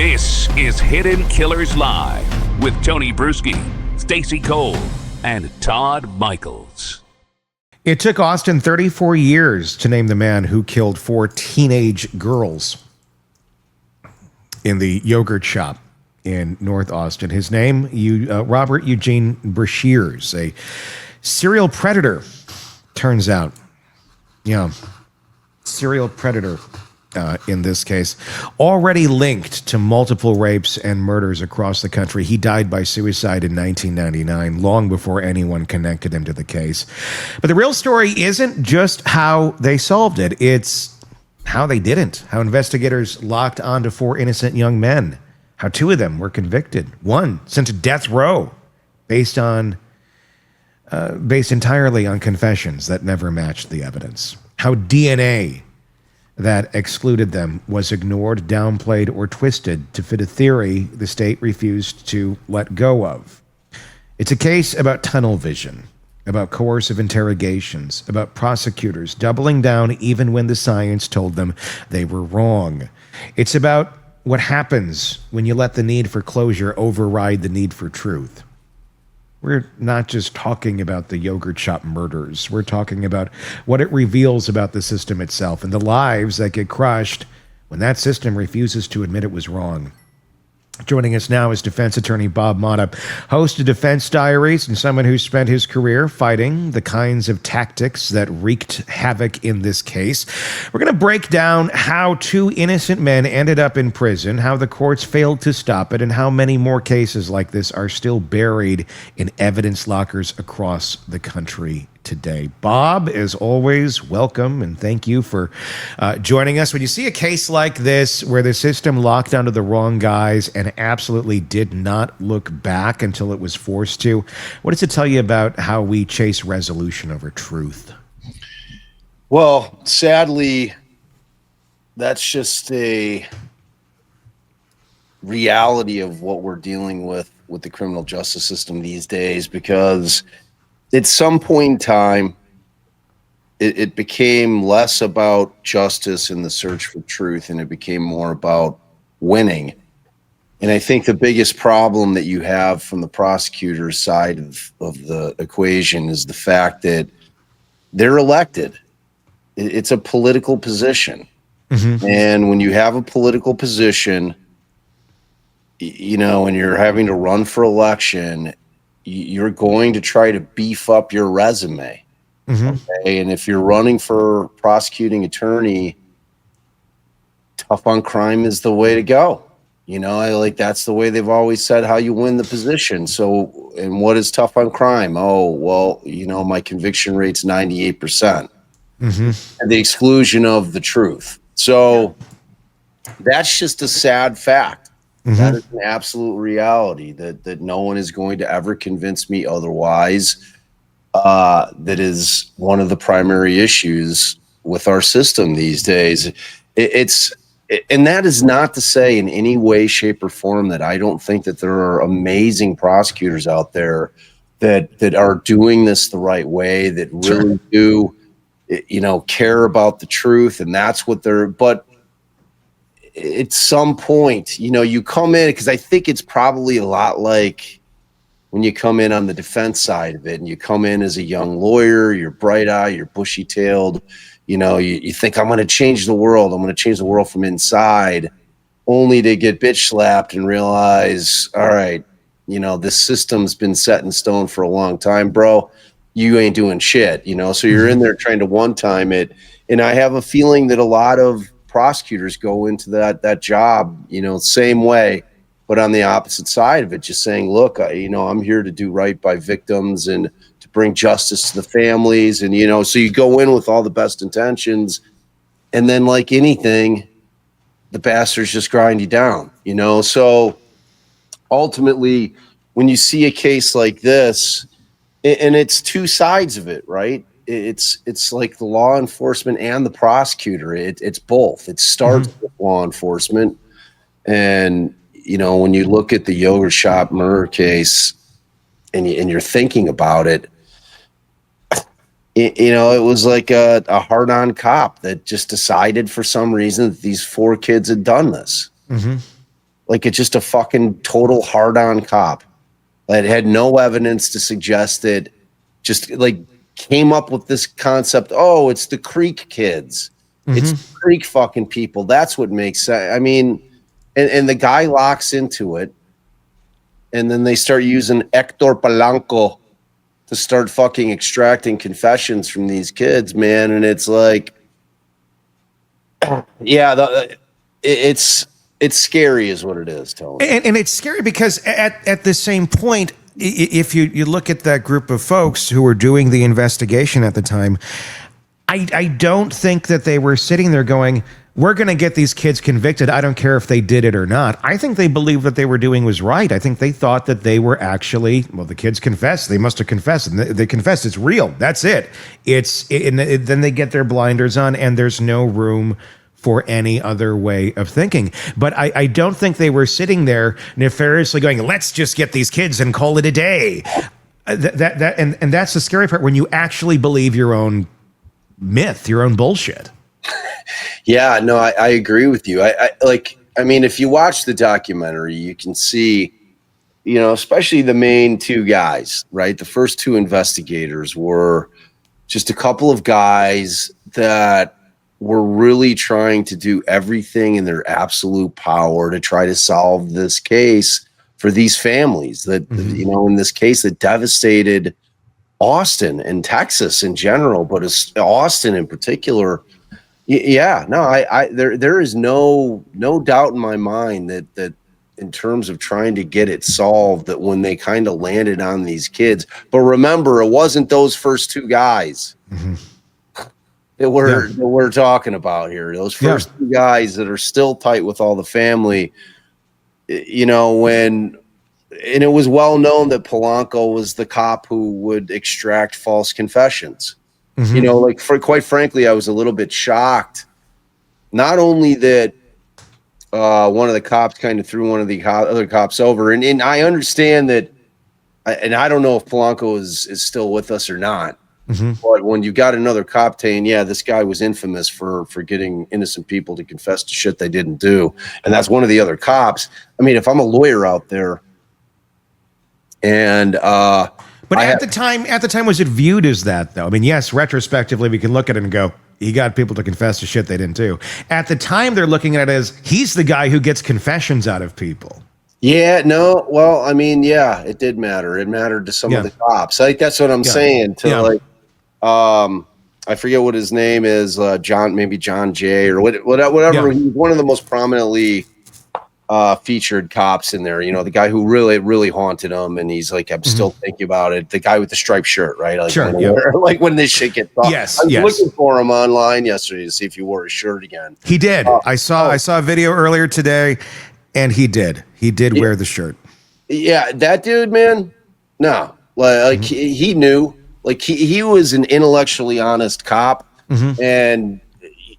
This is Hidden Killers Live with Tony Brueski, Stacey Cole, and Todd Michaels. It took Austin 34 years to name the man who killed 4 teenage girls in the yogurt shop in North Austin. His name, Robert Eugene Brashears, a serial predator, turns out. Yeah, serial predator in this case. Already linked to multiple rapes and murders across the country. He died by suicide in 1999, long before anyone connected him to the case. But the real story isn't just how they solved it. It's how they didn't. How investigators locked onto 4 innocent young men. How 2 of them were convicted. 1 sent to death row based entirely on confessions that never matched the evidence. How DNA that excluded them was ignored, downplayed, or twisted to fit a theory the state refused to let go of. It's a case about tunnel vision, about coercive interrogations, about prosecutors doubling down even when the science told them they were wrong. It's about what happens when you let the need for closure override the need for truth. We're not just talking about the yogurt shop murders. We're talking about what it reveals about the system itself and the lives that get crushed when that system refuses to admit it was wrong. Joining us now is defense attorney Bob Motta, host of Defense Diaries and someone who spent his career fighting the kinds of tactics that wreaked havoc in this case. We're going to break down how 2 innocent men ended up in prison, how the courts failed to stop it, and how many more cases like this are still buried in evidence lockers across the country today. Bob, as always, welcome and thank you for joining us. When you see a case like this where the system locked onto the wrong guys and absolutely did not look back until it was forced to, what does it tell you about how we chase resolution over truth? Well, sadly, that's just a reality of what we're dealing with the criminal justice system these days, because at some point in time, it became less about justice and the search for truth, and it became more about winning. And I think the biggest problem that you have from the prosecutor's side of the equation is the fact that they're elected. It's a political position. Mm-hmm. And when you have a political position, and you're having to run for election, you're going to try to beef up your resume. Mm-hmm. Okay? And if you're running for prosecuting attorney, tough on crime is the way to go. That's the way they've always said how you win the position. So, and what is tough on crime? Oh, well, my conviction rate's 98%. Mm-hmm. At the exclusion of the truth. So that's just a sad fact. Mm-hmm. That is an absolute reality that no one is going to ever convince me otherwise. That is one of the primary issues with our system these days. And that is not to say in any way, shape, or form that I don't think that there are amazing prosecutors out there that are doing this the right way, that really do, care about the truth, and that's what they're. But at some point, you come in, because I think it's probably a lot like when you come in on the defense side of it, and you come in as a young lawyer, you're bright-eyed, you're bushy-tailed, you think, I'm going to change the world. I'm going to change the world from inside, only to get bitch slapped and realize, all right, this system's been set in stone for a long time, bro. You ain't doing shit, so you're in there trying to one-time it. And I have a feeling that a lot of prosecutors go into that job, same way, but on the opposite side of it, just saying, look, I'm here to do right by victims and to bring justice to the families. And, so you go in with all the best intentions, and then like anything, the bastards just grind you down, So ultimately, when you see a case like this, and it's 2 sides of it, right? It's like the law enforcement and the prosecutor. It's both. It starts with law enforcement. And, when you look at the yogurt shop murder case and you're thinking about it, it was like a hard-on cop that just decided for some reason that these 4 kids had done this. Mm-hmm. like it's just a fucking total hard-on cop that had no evidence to suggest it, just like came up with this concept. Oh, it's the Creek kids. It's the Creek fucking people. That's what makes sense. I mean, and the guy locks into it, and then they start using Hector Polanco to start fucking extracting confessions from these kids, man. And it's like, yeah, it's scary is what it is, Tony. And it's scary because at the same point, if you look at that group of folks who were doing the investigation at the time, I don't think that they were sitting there going, we're going to get these kids convicted. I don't care if they did it or not. I think they believed what they were doing was right. I think they thought that they were actually, well, the kids confessed. They must have confessed. And they confessed. It's real. That's it. Then they get their blinders on, and there's no room for any other way of thinking. But I don't think they were sitting there nefariously going, let's just get these kids and call it a day. And that's the scary part, when you actually believe your own myth, your own bullshit. Yeah, no, I agree with you. I mean, if you watch the documentary, you can see, especially the main two guys, right? The first two investigators were just a couple of guys that were really trying to do everything in their absolute power to try to solve this case for these families that, in this case that devastated Austin and Texas in general, but Austin in particular. Yeah, no, there is no doubt in my mind that in terms of trying to get it solved, that when they kind of landed on these kids, but remember, it wasn't those first two guys that we're talking about here. Those first two guys that are still tight with all the family, and it was well known that Polanco was the cop who would extract false confessions. Quite frankly, I was a little bit shocked. Not only that one of the cops kind of threw one of the other cops over, and I understand that, and I don't know if Polanco is still with us or not, but when you got another cop saying, yeah, this guy was infamous for getting innocent people to confess to shit they didn't do, and that's one of the other cops. I mean, if I'm a lawyer out there, and But at the time, was it viewed as that, though? I mean, yes, retrospectively, we can look at it and go, he got people to confess to shit they didn't do. At the time, they're looking at it as, he's the guy who gets confessions out of people. Yeah, no, well, I mean, yeah, it did matter. It mattered to some of the cops. Like, that's what I'm saying. I forget what his name is, John Jay, or whatever. He's one of the most prominently featured cops in there, the guy who really haunted him, and he's like, I'm still thinking about it. The guy with the striped shirt, right? Like, when this shit gets off. Yes, I was looking for him online yesterday to see if he wore his shirt again. He did. I saw a video earlier today, and he did wear the shirt. Yeah, that dude, man. No, he knew. Like, he was an intellectually honest cop, and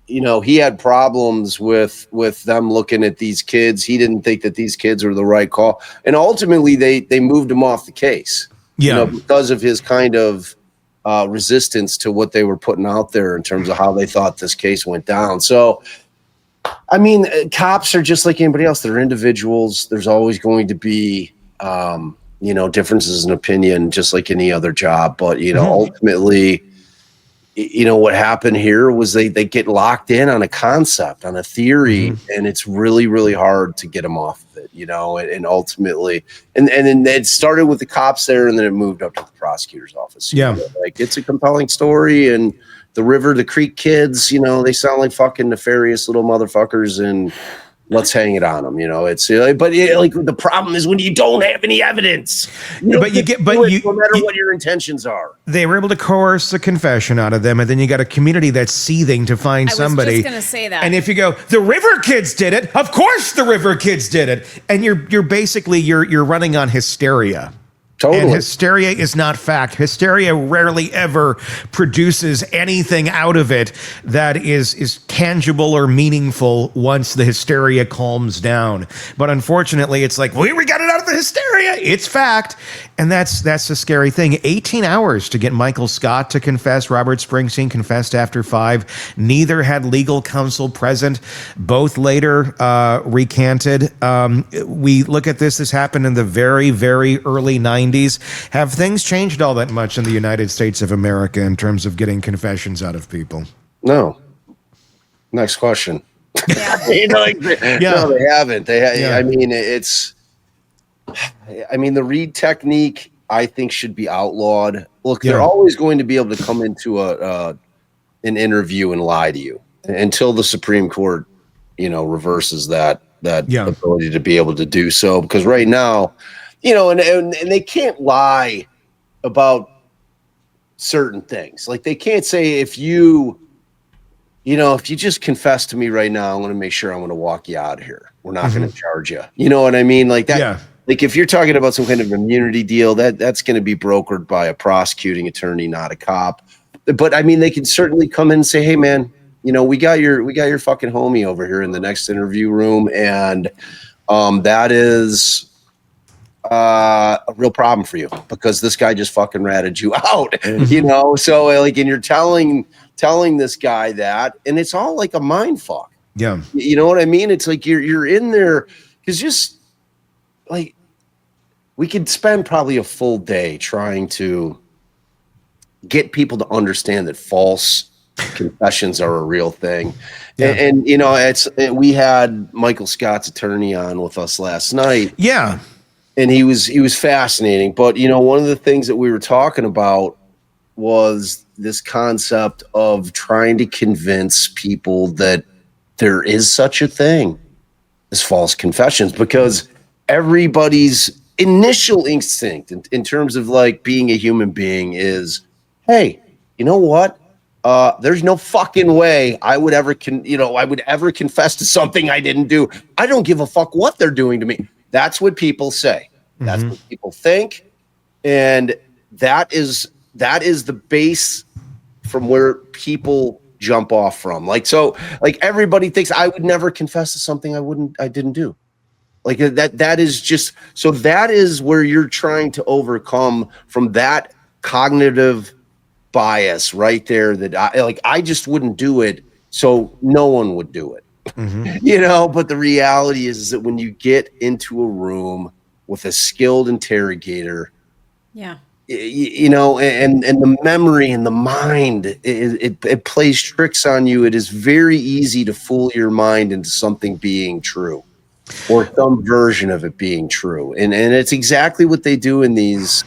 he had problems with them looking at these kids. He didn't think that these kids were the right call. And ultimately they moved him off the case, because of his kind of resistance to what they were putting out there in terms of how they thought this case went down. So, I mean, cops are just like anybody else. They're individuals. There's always going to be, differences in opinion, just like any other job. But, ultimately, what happened here was they get locked in on a concept, on a theory, and it's really, really hard to get them off of it, and ultimately, and then it started with the cops there, and then it moved up to the prosecutor's office. It's a compelling story, and the Creek kids, they sound like fucking nefarious little motherfuckers, and let's hang it on them. But the problem is when you don't have any evidence. No matter what your intentions are. They were able to coerce a confession out of them, and then you got a community that's seething to find somebody. I was just going to say that. And if you go, the River Kids did it, of course the River Kids did it, and you're basically you're running on hysteria. Totally. And hysteria is not fact. Hysteria rarely ever produces anything out of it that is tangible or meaningful once the hysteria calms down. But unfortunately, it's like, we got it out of the hysteria. It's fact. And that's the scary thing. 18 hours to get Michael Scott to confess. Robert Springsteen confessed after 5. Neither had legal counsel present. Both later recanted. We look at this happened in the very, very early 90s. Have things changed all that much in the United States of America in terms of getting confessions out of people? No. Next question. Yeah. No, they haven't. I mean, the read technique, I think, should be outlawed. Look, they're always going to be able to come into an interview and lie to you until the Supreme Court, reverses that ability to be able to do so. Because right now, and they can't lie about certain things. Like, they can't say, if you just confess to me right now, I'm going to make sure I'm going to walk you out of here. We're not going to charge you. You know what I mean? Like that. Yeah. Like, if you're talking about some kind of immunity deal, that's going to be brokered by a prosecuting attorney, not a cop. But I mean, they can certainly come in and say, "Hey, man, we got your fucking homie over here in the next interview room, and that is a real problem for you because this guy just fucking ratted you out." So like, and you're telling this guy that, and it's all like a mind fuck. Yeah, you know what I mean? It's like you're in there because just like. We could spend probably a full day trying to get people to understand that false confessions are a real thing. Yeah. And we had Michael Scott's attorney on with us last night. Yeah. And he was fascinating. But, one of the things that we were talking about was this concept of trying to convince people that there is such a thing as false confessions, because everybody's initial instinct in terms of like being a human being is, hey, you know what? There's no fucking way I would ever confess to something I didn't do. I don't give a fuck what they're doing to me. That's what people say. That's what people think. And that is the base from where people jump off from. Like, so like everybody thinks I would never confess to something I didn't do. Like that is just, so that is where you're trying to overcome from that cognitive bias right there, that I just wouldn't do it, so no one would do it. But the reality is that when you get into a room with a skilled interrogator, and the memory and the mind, it plays tricks on you. It is very easy to fool your mind into something being true, or some version of it being true. And it's exactly what they do in these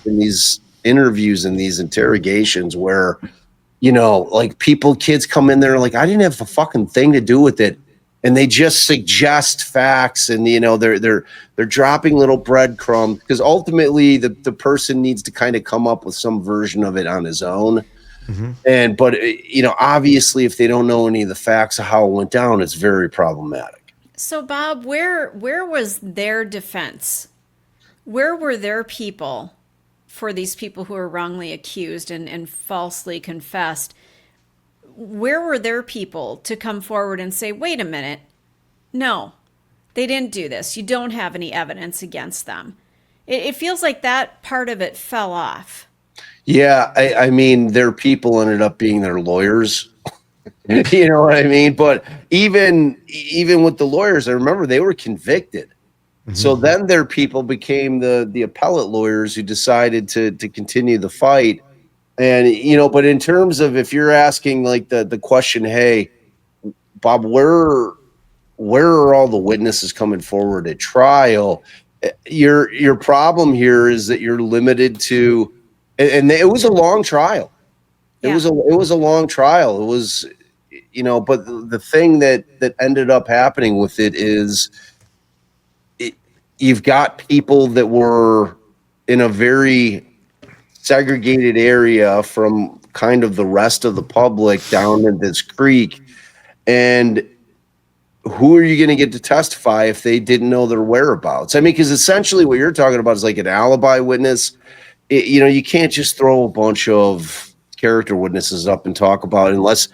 interviews and these interrogations where, like kids come in there like, I didn't have a fucking thing to do with it. And they just suggest facts, and they're dropping little breadcrumbs, because ultimately the person needs to kind of come up with some version of it on his own. But obviously if they don't know any of the facts of how it went down, it's very problematic. So, Bob, where was their defense? Where were their people for these people who are wrongly accused and falsely confessed? Where were their people to come forward and say, wait a minute, no, they didn't do this. You don't have any evidence against them. It feels like that part of it fell off. Yeah, I mean, their people ended up being their lawyers. You know what I mean? But even with the lawyers, I remember they were convicted. So then their people became the appellate lawyers who decided to continue the fight. And, but in terms of, if you're asking like the question, hey, Bob, where are all the witnesses coming forward at trial? Your problem here is that you're limited to, and it was a long trial. It was a long trial. It was, but the thing that ended up happening with it is you've got people that were in a very segregated area from kind of the rest of the public down in this creek. And who are you going to get to testify if they didn't know their whereabouts? I mean, because essentially what you're talking about is like an alibi witness. You can't just throw a bunch of character witnesses up and talk about, unless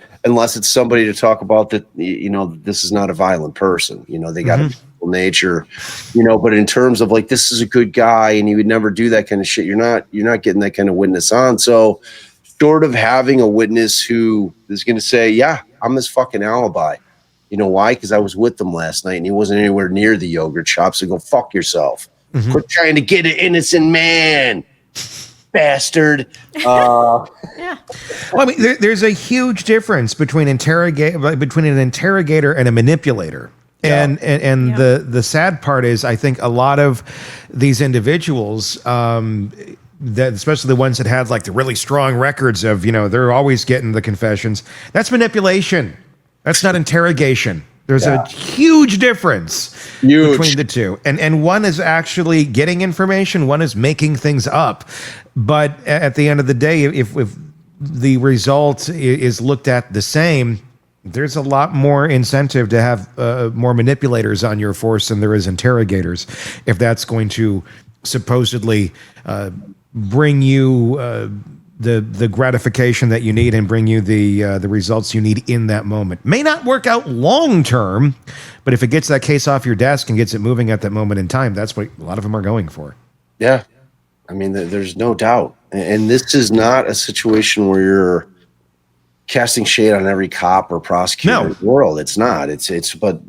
it's somebody to talk about that, this is not a violent person. They got to nature, but in terms of like, this is a good guy and he would never do that kind of shit, you're not getting that kind of witness on. So short of having a witness who is going to say, yeah, I'm his fucking alibi. You know why? Because I was with him last night and he wasn't anywhere near the yogurt shop. So go fuck yourself. Quit trying to get an innocent man, bastard. Yeah. Well, I mean, there's a huge difference between an interrogator and a manipulator. And the sad part is, I think a lot of these individuals, that especially the ones that had like the really strong records of, they're always getting the confessions. That's manipulation. That's not interrogation. There's a huge difference between the two. And one is actually getting information, one is making things up. But at the end of the day, if the result is looked at the same, there's a lot more incentive to have more manipulators on your force than there is interrogators, if that's going to supposedly bring you the gratification that you need and bring you the results you need in that moment. May not work out long term, but if it gets that case off your desk and gets it moving at that moment in time, that's what a lot of them are going for. Yeah. I mean, there's no doubt. And this is not a situation where you're casting shade on every cop or prosecutor in the world. It's not. But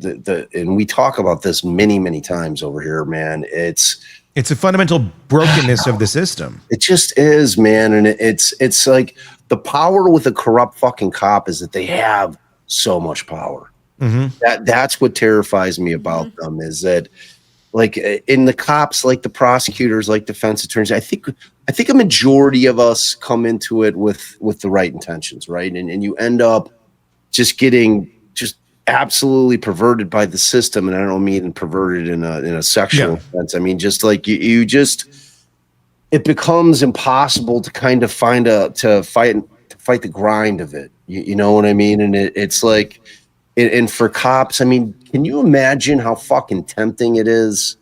and we talk about this many, many times over here, man. It's a fundamental brokenness of the system. It just is, man. And it's like the power with a corrupt fucking cop is that they have so much power. That's what terrifies me about them, is that, like, in the cops, like the prosecutors, like defense attorneys, I think a majority of us come into it with the right intentions, right? And you end up just getting just absolutely perverted by the system. And I don't mean perverted in a sexual sense. I mean, just like you just, it becomes impossible to kind of fight the grind of it. You know what I mean? And it's like, and for cops, I mean, can you imagine how fucking tempting it is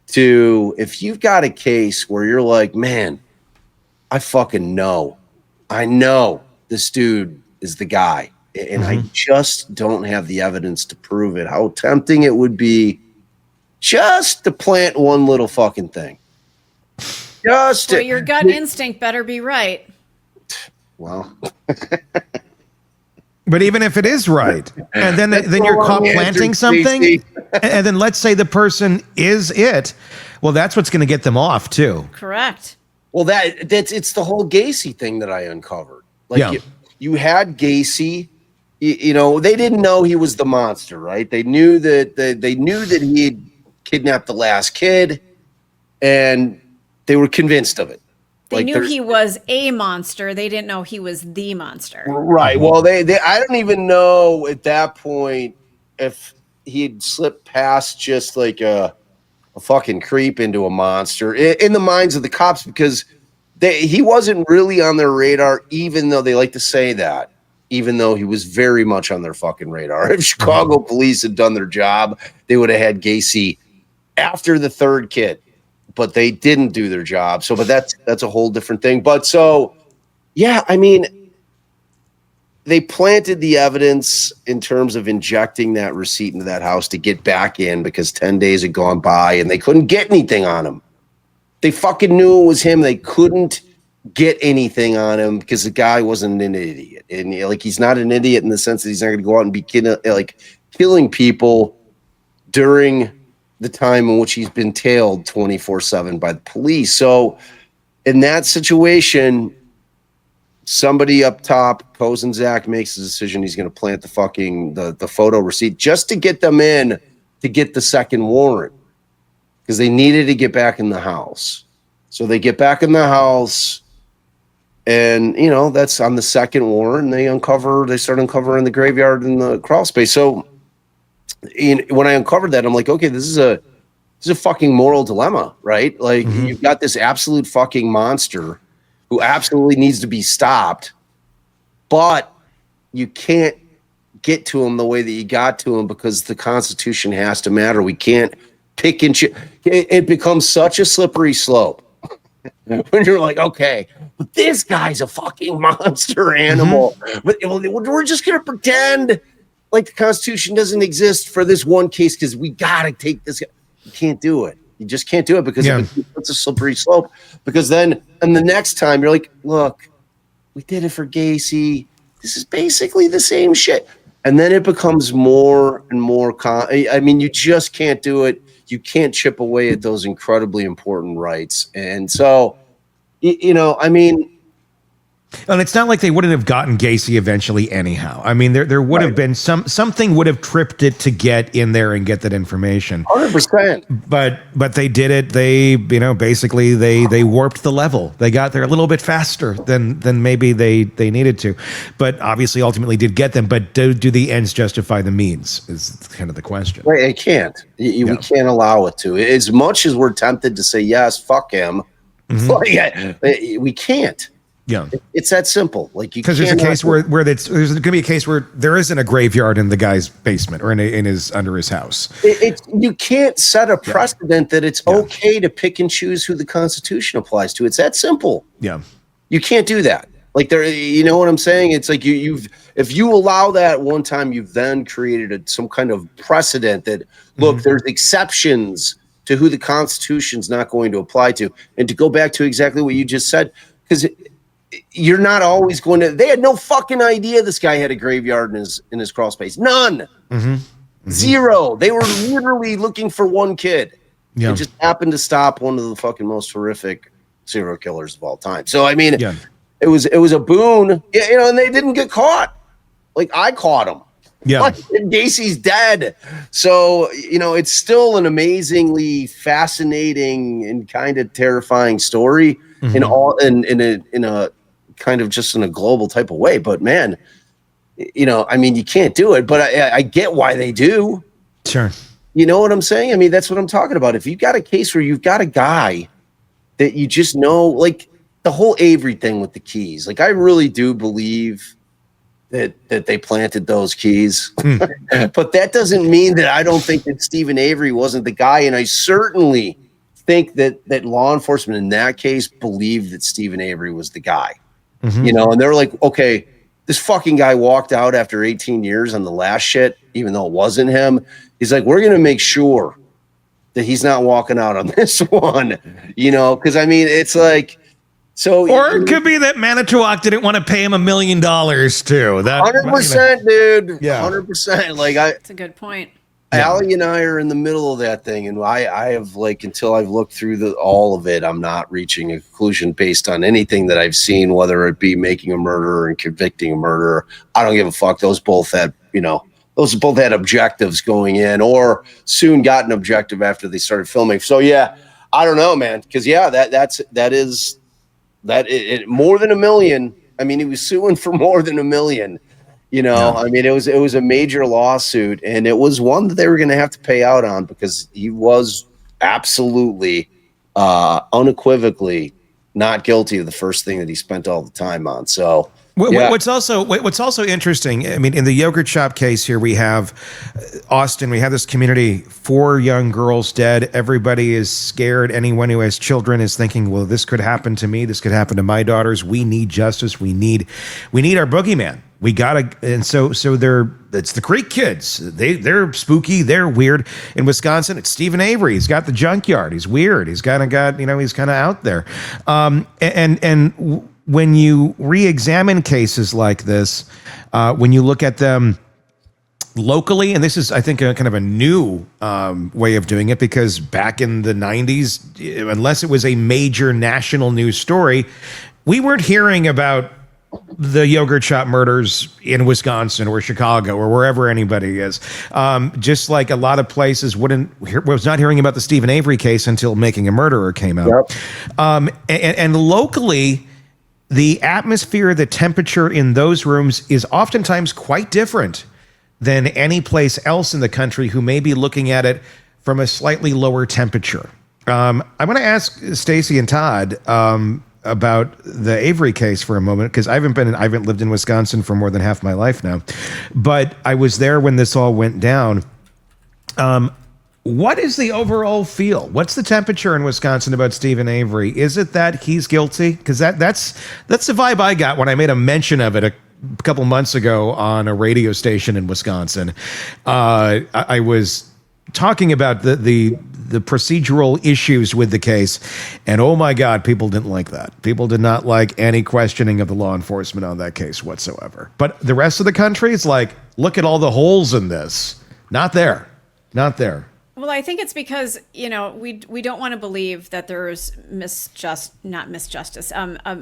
to, if you've got a case where you're like, man, I fucking know, I know this dude is the guy, and I just don't have the evidence to prove it, how tempting it would be just to plant one little fucking thing. Well, your gut instinct better be right. Well, but even if it is right, and then you're caught planting something, and then let's say the person is it, well, that's what's going to get them off too. Correct. Well, it's the whole Gacy thing that I uncovered. Like, you had Gacy, they didn't know he was the monster, right? They knew that he had kidnapped the last kid, and they were convinced of it. They knew he was a monster. They didn't know he was the monster. Right. Well, I don't even know at that point if he'd slipped past just like a fucking creep into a monster in the minds of the cops, because he wasn't really on their radar, even though they like to say that, even though he was very much on their fucking radar. If Chicago police had done their job, they would have had Gacy after the third kid. But they didn't do their job. So, but that's a whole different thing. But so, yeah, I mean, they planted the evidence in terms of injecting that receipt into that house to get back in, because 10 days had gone by and they couldn't get anything on him. They fucking knew it was him. They couldn't get anything on him because the guy wasn't an idiot. And like, he's not an idiot in the sense that he's not going to go out and be killing people during the time in which he's been tailed 24/7 by the police. So in that situation, somebody up top, Kozenzak, makes a decision he's going to plant the fucking the photo receipt just to get them in to get the second warrant, because they needed to get back in the house. So they get back in the house, and that's on the second warrant. And they start uncovering the graveyard in the crawl space. So when I uncovered that, I'm like, okay, this is a fucking moral dilemma, right? Like, you've got this absolute fucking monster who absolutely needs to be stopped, but you can't get to him the way that you got to him because the Constitution has to matter. We can't pick and choose. It becomes such a slippery slope when you're like, okay, but this guy's a fucking monster animal. But we're just going to pretend like the Constitution doesn't exist for this one case because we got to take this. You can't do it. You just can't do it because it's a slippery slope. Because then, and the next time you're like, look, we did it for Gacy. This is basically the same shit. And then it becomes more and more. I mean, you just can't do it. You can't chip away at those incredibly important rights. And so, I mean, and it's not like they wouldn't have gotten Gacy eventually anyhow. I mean, there would have been something would have tripped it to get in there and get that information. 100%. But they did it. They, basically they warped the level. They got there a little bit faster than maybe they needed to. But obviously ultimately did get them. But do the ends justify the means is kind of the question. Right, it can't. We can't allow it to. As much as we're tempted to say, yes, fuck him, we can't. Yeah, it's that simple. Like, because there's a case where there's going to be a case where there isn't a graveyard in the guy's basement or in his under his house. You can't set a precedent that it's okay to pick and choose who the Constitution applies to. It's that simple. Yeah, you can't do that. Like, you know what I'm saying? It's like if you allow that one time, you've then created some kind of precedent that look, there's exceptions to who the Constitution's not going to apply to. And to go back to exactly what you just said, because you're not always going to. They had no fucking idea this guy had a graveyard in his crawl space. None. Zero. They were literally looking for one kid. Yeah. It just happened to stop one of the fucking most horrific serial killers of all time. So I mean, it was a boon. And they didn't get caught. Like, I caught him. Yeah. Like, Gacy's dead. So it's still an amazingly fascinating and kind of terrifying story. In a kind of just in a global type of way, but man, I mean, you can't do it, but I get why they do. Sure. You know what I'm saying? I mean, that's what I'm talking about. If you've got a case where you've got a guy that you just know, like the whole Avery thing with the keys, like I really do believe that they planted those keys, but that doesn't mean that I don't think that Stephen Avery wasn't the guy, and I certainly think that law enforcement in that case believed that Stephen Avery was the guy, and they're like, okay, this fucking guy walked out after 18 years on the last shit, even though it wasn't him. He's like, we're going to make sure that he's not walking out on this one, because I mean, it's like, so, or it could be that Manitowoc didn't want to pay him $1 million too. That 100%, dude. Yeah, 100%. Like, that's a good point. Allie and I are in the middle of that thing, and I have, like, until I've looked through all of it, I'm not reaching a conclusion based on anything that I've seen, whether it be making a murderer and convicting a murderer. I don't give a fuck. Those both had objectives going in, or soon got an objective after they started filming. So yeah, I don't know, man, because that is more than $1 million. I mean, he was suing for more than $1 million. I mean, it was a major lawsuit, and it was one that they were going to have to pay out on because he was absolutely, unequivocally not guilty of the first thing that he spent all the time on. So what's also interesting, I mean, in the yogurt shop case here, we have Austin, we have this community, 4 young girls dead. Everybody is scared. Anyone who has children is thinking, well, this could happen to me. This could happen to my daughters. We need justice. We need our boogeyman. We gotta, and so it's the Creek kids. They're spooky. They're weird. In Wisconsin, it's Stephen Avery. He's got the junkyard. He's weird. He's kind of out there. And when you re-examine cases like this, when you look at them locally, and this is, I think, a kind of a new way of doing it, because back in the 90s, unless it was a major national news story, we weren't hearing about the yogurt shop murders in Wisconsin or Chicago or wherever anybody is. Just like a lot of places was not hearing about the Stephen Avery case until Making a Murderer came out. Yep. And locally, the atmosphere, the temperature in those rooms is oftentimes quite different than any place else in the country who may be looking at it from a slightly lower temperature. I want to ask Stacey and Todd about the Avery case for a moment, because I haven't lived in Wisconsin for more than half my life now, but I was there when this all went down. What is the overall feel? What's the temperature in Wisconsin about Stephen Avery? Is it that he's guilty? Because that's the vibe I got when I made a mention of it a couple months ago on a radio station in Wisconsin. I was talking about the procedural issues with the case, and oh my God, people didn't like that. People did not like any questioning of the law enforcement on that case whatsoever. But the rest of the country is like, look at all the holes in this. Not there. Not there. Well, I think it's because, we don't want to believe that there's a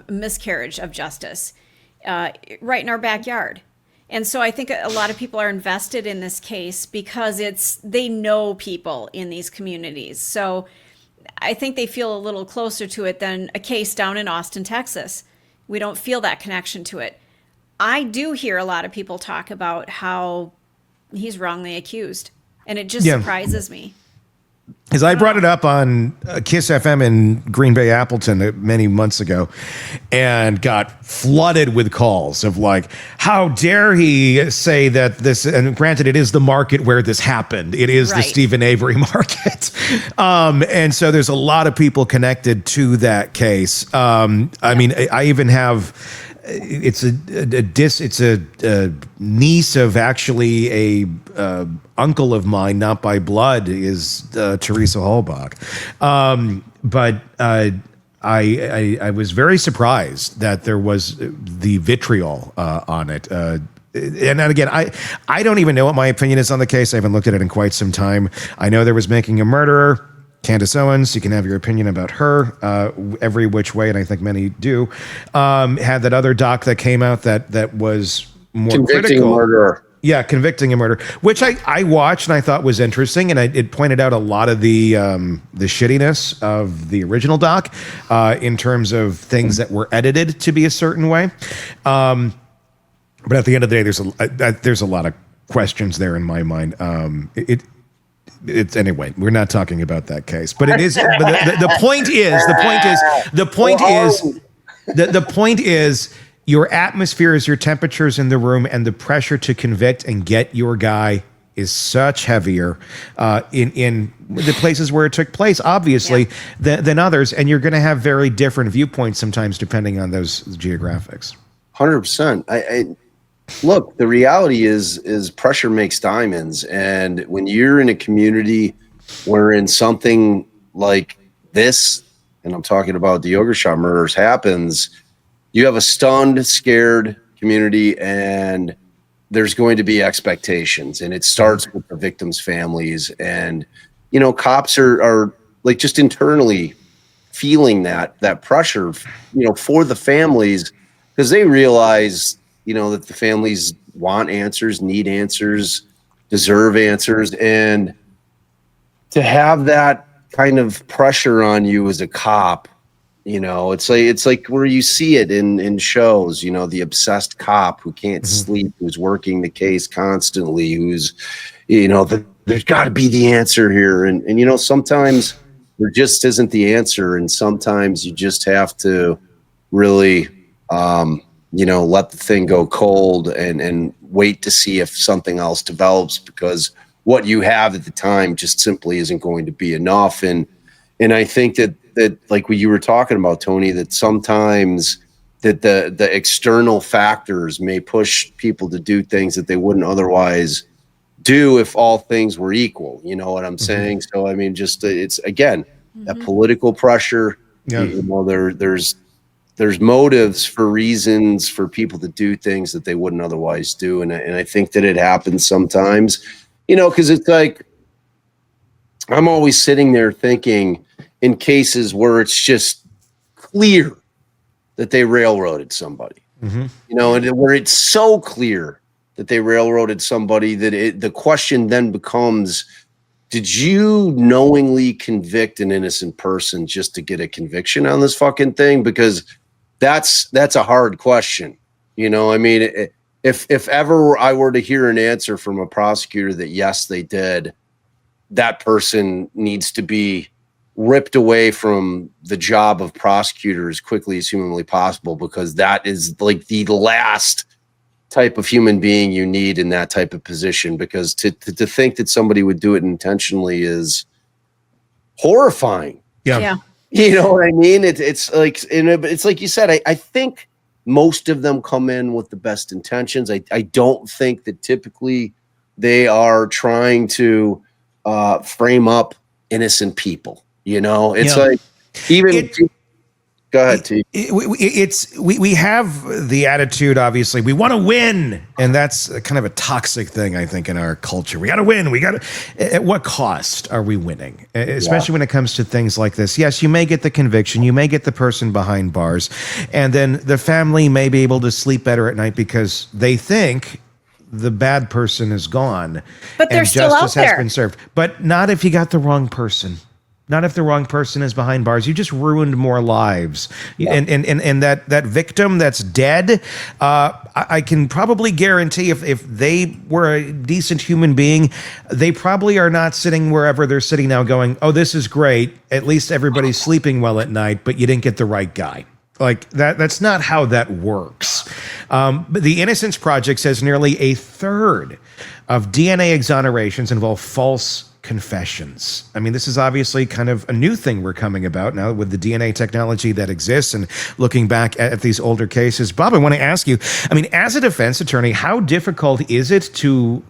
miscarriage of justice right in our backyard. And so I think a lot of people are invested in this case because they know people in these communities. So I think they feel a little closer to it than a case down in Austin, Texas. We don't feel that connection to it. I do hear a lot of people talk about how he's wrongly accused. And it just surprises me. As I brought it up on Kiss FM in Green Bay, Appleton many months ago, and got flooded with calls of like, how dare he say that this, and granted, it is the market where this happened. It is the Stephen Avery market. And so there's a lot of people connected to that case. I mean, I even have... It's a niece of actually a uncle of mine, not by blood, is Teresa Hallbach. But I was very surprised that there was the vitriol on it. And again, I don't even know what my opinion is on the case. I haven't looked at it in quite some time. I know there was Making a Murderer. Candace Owens, you can have your opinion about her every which way, and I think many do. Had that other doc that came out that was more Convicting critical. Murderer. Yeah, Convicting a Murderer, which I watched and I thought was interesting, and it pointed out a lot of the shittiness of the original doc in terms of things that were edited to be a certain way. But at the end of the day, there's a lot of questions there in my mind. It's anyway, we're not talking about that case, but it is. But the point is your atmosphere is your temperatures in the room, and the pressure to convict and get your guy is such heavier in the places where it took place, obviously, than others, and you're going to have very different viewpoints sometimes depending on those geographics. 100%. Look, the reality is pressure makes diamonds. And when you're in a community wherein something like this, and I'm talking about the Yogurt Shop murders, happens, you have a stunned, scared community, and there's going to be expectations. And it starts with the victims' families. And, cops are like just internally feeling that pressure, for the families, because they realize that the families want answers, need answers, deserve answers. And to have that kind of pressure on you as a cop, it's like where you see it in shows, the obsessed cop who can't sleep, who's working the case constantly, who's, there's got to be the answer here. And sometimes there just isn't the answer. And sometimes you just have to really, let the thing go cold and wait to see if something else develops, because what you have at the time just simply isn't going to be enough. And I think that like what you were talking about, Tony, that sometimes that the external factors may push people to do things that they wouldn't otherwise do if all things were equal. You know what I'm saying? So, I mean, just it's, again, that political pressure, there's motives for reasons for people to do things that they wouldn't otherwise do. And I think that it happens sometimes, because it's like, I'm always sitting there thinking in cases where it's just clear that they railroaded somebody, and where it's so clear that they railroaded somebody that the question then becomes, did you knowingly convict an innocent person just to get a conviction on this fucking thing? Because that's a hard question. I mean, if ever I were to hear an answer from a prosecutor that yes, they did, that person needs to be ripped away from the job of prosecutor as quickly as humanly possible, because that is like the last type of human being you need in that type of position. Because to think that somebody would do it intentionally is horrifying. Yeah. You know what I mean? It's like you said, I think most of them come in with the best intentions. I don't think that typically they are trying to frame up innocent people. It's like even. Go ahead, T. We have the attitude, obviously, we want to win, and that's kind of a toxic thing, I think, in our culture. We got to win. At what cost are we winning? Especially when it comes to things like this. Yes, you may get the conviction, you may get the person behind bars, and then the family may be able to sleep better at night because they think the bad person is gone, but they're still justice out there. has been served. But not if you got the wrong person. Not if the wrong person is behind bars. You just ruined more lives. Yeah. And that victim that's dead, I can probably guarantee if they were a decent human being, they probably are not sitting wherever they're sitting now going, oh, this is great. At least everybody's sleeping well at night, but you didn't get the right guy. Like that's not how that works. But the Innocence Project says nearly a third of DNA exonerations involve false confessions. I mean, this is obviously kind of a new thing we're coming about now with the DNA technology that exists and looking back at these older cases. Bob, I want to ask you, I mean, as a defense attorney, how difficult is it to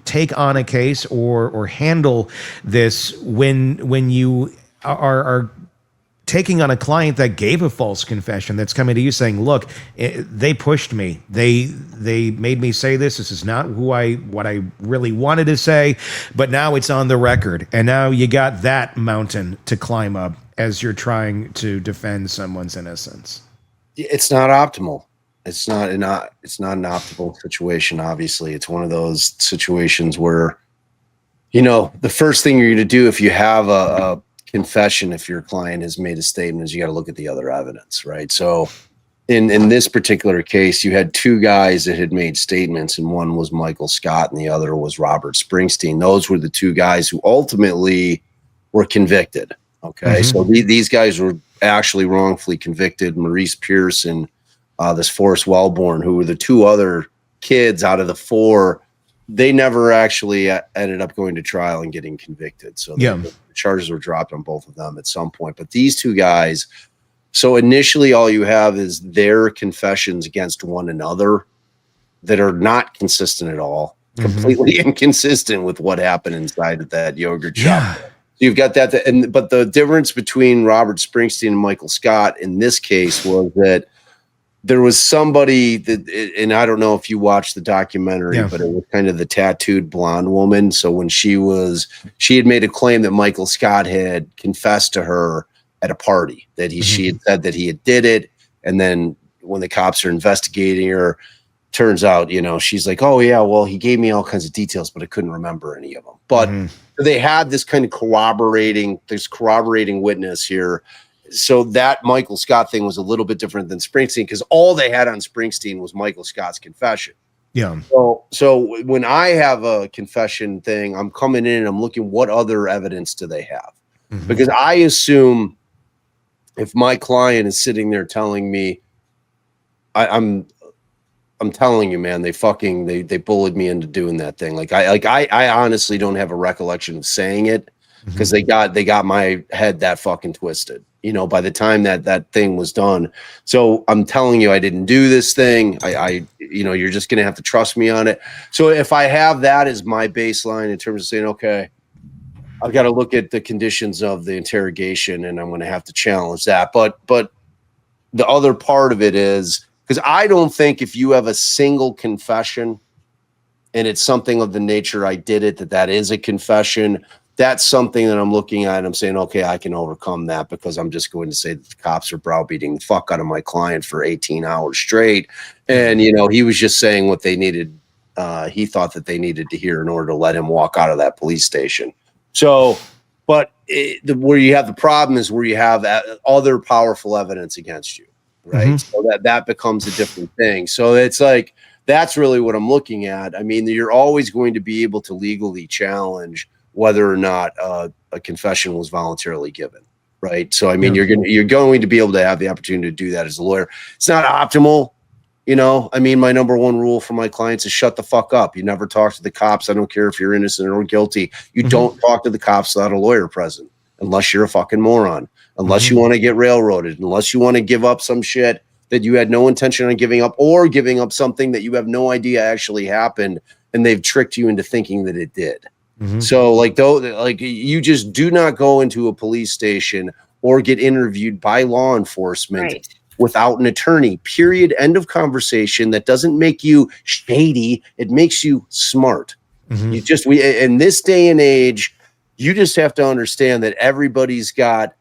take on a case or handle this when you are taking on a client that gave a false confession, that's coming to you saying, look, they pushed me. They made me say this. This is not what I really wanted to say, but now it's on the record. And now you got that mountain to climb up as you're trying to defend someone's innocence. It's not optimal. It's not an optimal situation. Obviously, it's one of those situations where, the first thing you're going to do if you have a confession, if your client has made a statement, is you got to look at the other evidence, right? So in this particular case, you had two guys that had made statements, and one was Michael Scott and the other was Robert Springsteen. Those were the two guys who ultimately were convicted. Okay. Mm-hmm. So these guys were actually wrongfully convicted. Maurice Pierce and this Forrest Wellborn, who were the two other kids out of the four, they never actually ended up going to trial and getting convicted. So the charges were dropped on both of them at some point. But these two guys, so initially all you have is their confessions against one another that are not consistent at all, completely inconsistent with what happened inside of that yogurt shop. So you've got that. But the difference between Robert Springsteen and Michael Scott in this case was that there was somebody that, and I don't know if you watched the documentary, but it was kind of the tattooed blonde woman. So when she had made a claim that Michael Scott had confessed to her at a party, that she had said that he did it. And then when the cops are investigating her, turns out, she's like, oh yeah, well, he gave me all kinds of details, but I couldn't remember any of them. But they had this kind of corroborating witness here. So that Michael Scott thing was a little bit different than Springsteen because all they had on Springsteen was Michael Scott's confession. Yeah. So when I have a confession thing, I'm coming in and I'm looking what other evidence do they have? Because I assume if my client is sitting there telling me, I'm telling you, man, they bullied me into doing that thing. I honestly don't have a recollection of saying it because they got my head that fucking twisted. By the time that thing was done. So I'm telling you, I didn't do this thing. You're just going to have to trust me on it. So if I have that as my baseline in terms of saying, okay, I've got to look at the conditions of the interrogation and I'm going to have to challenge that. But the other part of it is, because I don't think if you have a single confession and it's something of the nature I did it, that is a confession. That's something that I'm looking at and I'm saying, okay, I can overcome that because I'm just going to say that the cops are browbeating the fuck out of my client for 18 hours straight. And, he was just saying what they needed. He thought that they needed to hear in order to let him walk out of that police station. So, but where you have the problem is where you have other powerful evidence against you, right? So that becomes a different thing. So it's like, that's really what I'm looking at. I mean, you're always going to be able to legally challenge whether or not a confession was voluntarily given, right? So, I mean, you're going to be able to have the opportunity to do that as a lawyer. It's not optimal, I mean, my number one rule for my clients is shut the fuck up. You never talk to the cops. I don't care if you're innocent or guilty. You don't talk to the cops without a lawyer present, unless you're a fucking moron, unless you want to get railroaded, unless you want to give up some shit that you had no intention on giving up, or giving up something that you have no idea actually happened, and they've tricked you into thinking that it did. So you just do not go into a police station or get interviewed by law enforcement without an attorney, period, end of conversation. That doesn't make you shady. It makes you smart. In this day and age, you just have to understand that everybody's got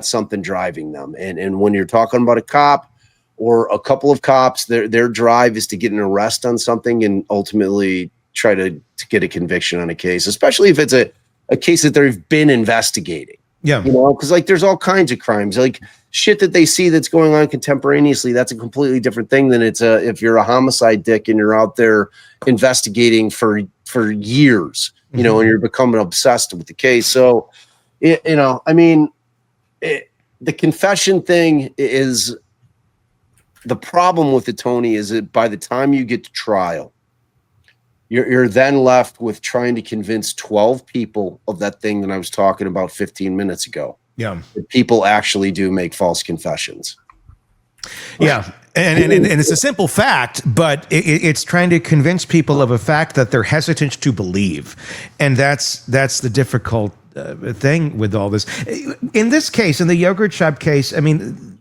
something driving them. And when you're talking about a cop or a couple of cops, their drive is to get an arrest on something and ultimately try to get a conviction on a case, especially if it's a case that they've been investigating. Yeah. Because there's all kinds of crimes, like shit that they see that's going on contemporaneously. That's a completely different thing than if you're a homicide dick and you're out there investigating for years, and you're becoming obsessed with the case. So, the confession thing is the problem with it, Tony, is that by the time you get to trial, you're then left with trying to convince 12 people of that thing that I was talking about 15 minutes ago. Yeah. That people actually do make false confessions. Yeah. And it's a simple fact, but it's trying to convince people of a fact that they're hesitant to believe. And that's the difficult thing with all this. In this case, in the yogurt shop case, I mean,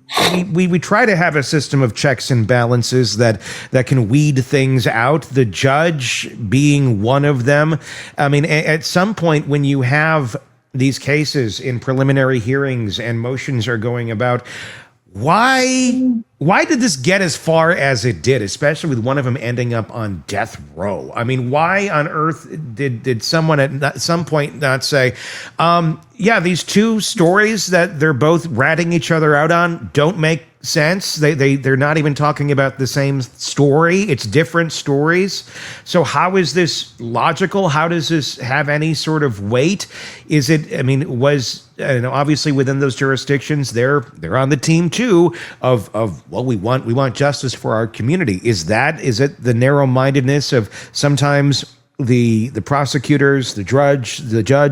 we try to have a system of checks and balances that can weed things out, the judge being one of them. I mean, at some point when you have these cases in preliminary hearings and motions are going about, why did this get as far as it did, especially with one of them ending up on death row? I mean, why on earth did someone at some point not say, these two stories that they're both ratting each other out on don't make sense. They're not even talking about the same story. It's different stories. So how is this logical? How does this have any sort of weight? Is it, I mean, obviously within those jurisdictions, they're on the team too of we want justice for our community. Is it the narrow-mindedness of sometimes the prosecutors, the judge,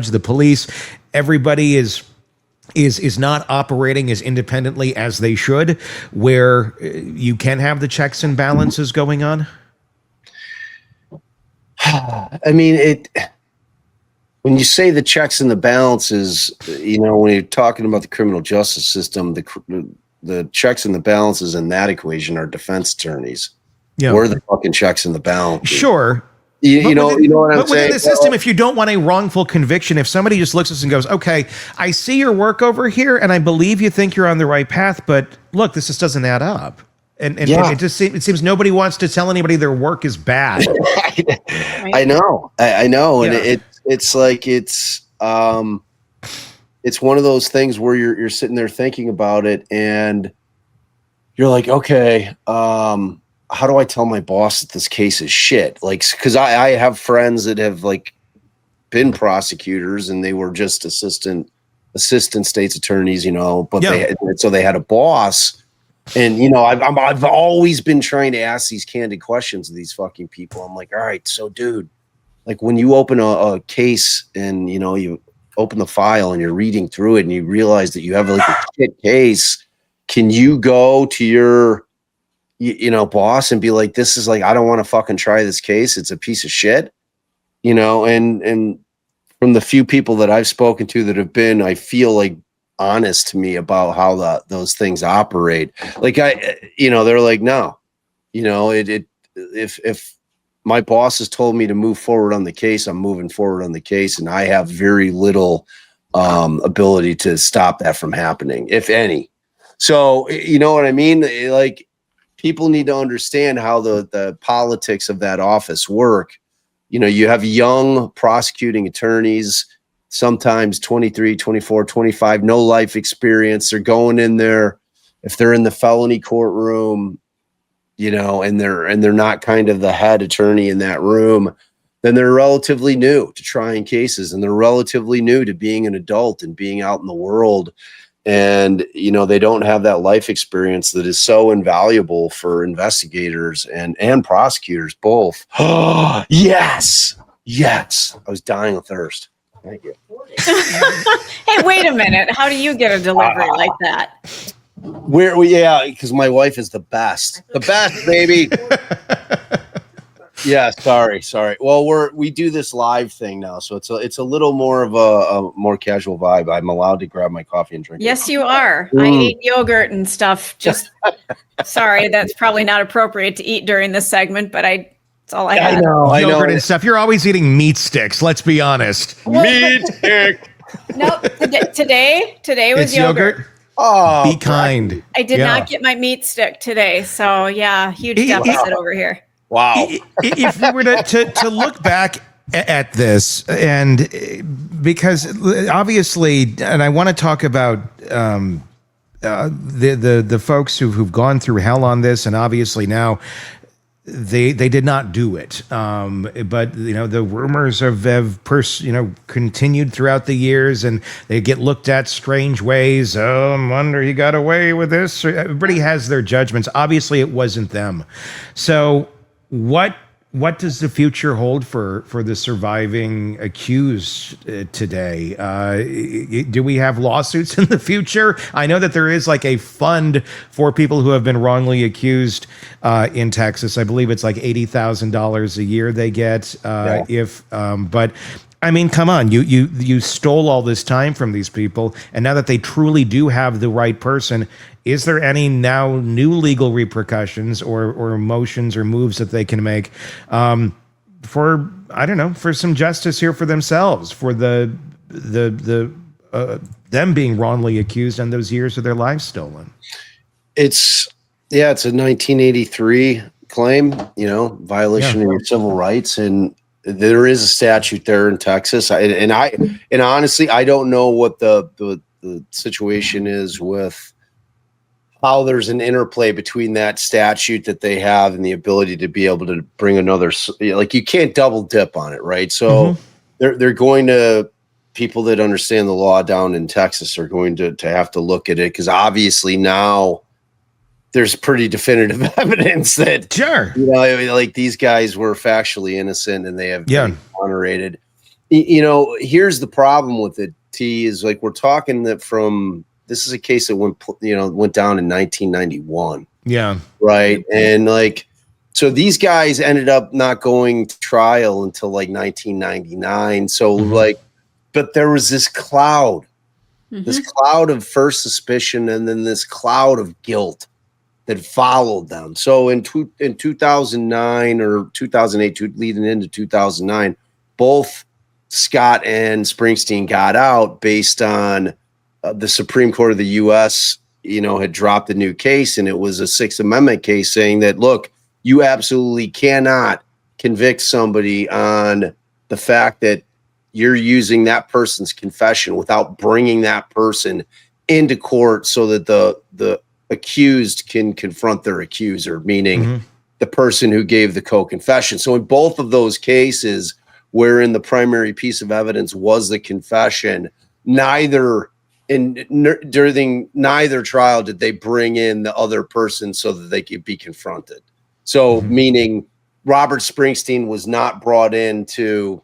the police, everybody is not operating as independently as they should, where you can have the checks and balances going on? I mean, when you say the checks and the balances, when you're talking about the criminal justice system, the checks and the balances in that equation are defense attorneys. Yeah. We're the fucking checks and the balances. Sure. You know what I'm saying? But within the system, if you don't want a wrongful conviction, if somebody just looks at us and goes, okay, I see your work over here and I believe you think you're on the right path, but look, this just doesn't add up. And it seems nobody wants to tell anybody their work is bad. I know. And it's like, it's one of those things where you're sitting there thinking about it and you're like, okay, how do I tell my boss that this case is shit? Like, because I have friends that have been prosecutors and they were just assistant state's attorneys, but they had a boss. And I've always been trying to ask these candid questions of these fucking people. I'm like, all right, so dude, like when you open a case and you open the file and you're reading through it and you realize that you have a shit case, can you go to your boss and be like, this is I don't want to fucking try this case. It's a piece of shit, and from the few people that I've spoken to that have been, I feel honest to me about how those things operate. They're like, no, if my boss has told me to move forward on the case, I'm moving forward on the case. And I have very little ability to stop that from happening, if any. So, you know what I mean? People need to understand how the politics of that office work. You have young prosecuting attorneys, sometimes 23, 24, 25, no life experience. They're going in there. If they're in the felony courtroom, and they're not kind of the head attorney in that room, then they're relatively new to trying cases and they're relatively new to being an adult and being out in the world. And, they don't have that life experience that is so invaluable for investigators and prosecutors both. Yes. I was dying of thirst. Thank you. Hey, wait a minute. How do you get a delivery like that? Yeah, because my wife is the best, baby. Yeah, sorry. Well, we do this live thing now, so it's a little more of a more casual vibe. I'm allowed to grab my coffee and drink. Yes, you are. I ate yogurt and stuff. Just sorry, that's probably not appropriate to eat during this segment, but it's all I had. I know. And stuff. You're always eating meat sticks. Let's be honest. Meat stick. Nope. Today was yogurt. Oh, be kind. I did not get my meat stick today, so yeah, huge deficit over here. Wow. If we were to look back at this, and because obviously, and I want to talk about the folks who've gone through hell on this, and obviously now they did not do it. But the rumors have continued throughout the years, and they get looked at strange ways. Oh, I wonder he got away with this. Everybody has their judgments. Obviously, it wasn't them. So what does the future hold for the surviving accused today? Do we have lawsuits in the future? I know that there is like a fund for people who have been wrongly accused in Texas. I believe it's like $80,000 a year they get. But I mean, come on, you stole all this time from these people, and now that they truly do have the right person, is there any now new legal repercussions or motions or moves that they can make for some justice here for themselves, for the them being wrongly accused and those years of their lives stolen? It's a 1983 claim, violation of your civil rights, and there is a statute there in Texas. And honestly, I don't know what the situation is with how there's an interplay between that statute that they have and the ability to be able to bring another, like, you can't double dip on it, right? So they're going to, people that understand the law down in Texas are going to have to look at it, because obviously now there's pretty definitive evidence that like these guys were factually innocent and they have been exonerated. Here's the problem with it, T, is like, we're talking that this is a case that went down in 1991. Yeah. Right. And like, so these guys ended up not going to trial until like 1999. So but there was this cloud of first suspicion, and then this cloud of guilt that followed them. So in 2009 or 2008, leading into 2009, both Scott and Springsteen got out based on the Supreme Court of the U.S., had dropped a new case, and it was a Sixth Amendment case saying that, look, you absolutely cannot convict somebody on the fact that you're using that person's confession without bringing that person into court so that the accused can confront their accuser, meaning the person who gave the co-confession. So in both of those cases, wherein the primary piece of evidence was the confession, during neither trial did they bring in the other person so that they could be confronted. So meaning Robert Springsteen was not brought into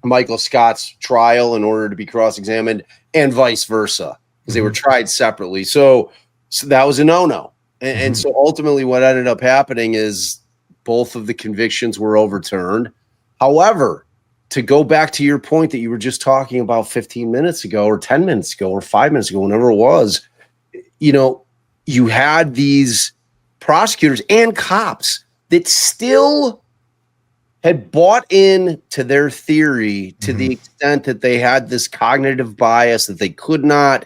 Michael Scott's trial in order to be cross-examined, and vice versa, because they were tried separately. So that was a no-no. And so ultimately what ended up happening is both of the convictions were overturned. However, to go back to your point that you were just talking about 15 minutes ago or 10 minutes ago or 5 minutes ago, whenever it was, you had these prosecutors and cops that still had bought in to their theory to the extent that they had this cognitive bias that they could not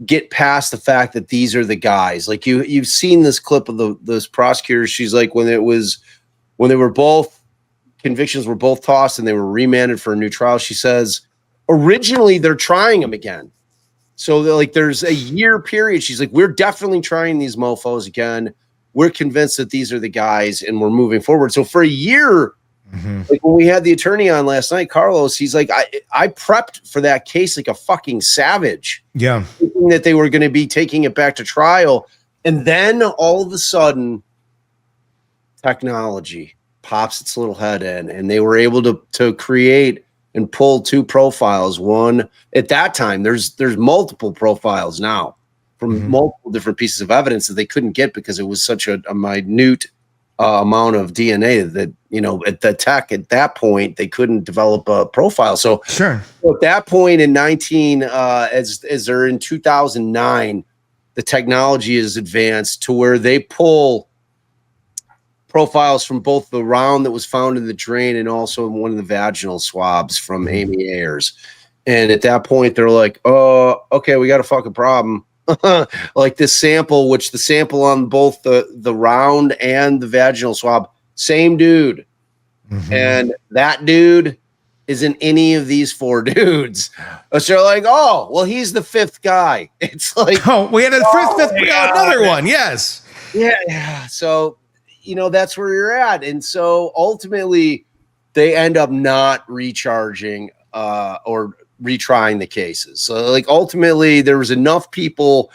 get past the fact that these are the guys. Like you've seen this clip of those prosecutors. She's like, when they were both convictions were both tossed and they were remanded for a new trial, she says, originally they're trying them again. So there's a year period. She's like, we're definitely trying these mofos again. We're convinced that these are the guys and we're moving forward. So for a year, like when we had the attorney on last night, Carlos, he's like, I prepped for that case like a fucking savage. Yeah. Thinking that they were going to be taking it back to trial. And then all of a sudden, technology pops its little head in, and they were able to create and pull two profiles. One at that time, there's multiple profiles now from multiple different pieces of evidence that they couldn't get because it was such a minute amount of DNA that, at the tech at that point, they couldn't develop a profile. So Sure. at that point in as they're in 2009, the technology is advanced to where they pull profiles from both the round that was found in the drain and also in one of the vaginal swabs from Amy Ayers. And at that point, they're like, oh, okay, we got a fucking problem. Like this sample, which the sample on both the round and the vaginal swab, same dude. And that dude isn't any of these 4 dudes. So they're like, oh, well, he's the 5th guy. It's like, Oh, we had a fifth, another one. Yes. yeah. So, that's where you're at. And so ultimately they end up not recharging or retrying the cases. So like ultimately there was enough people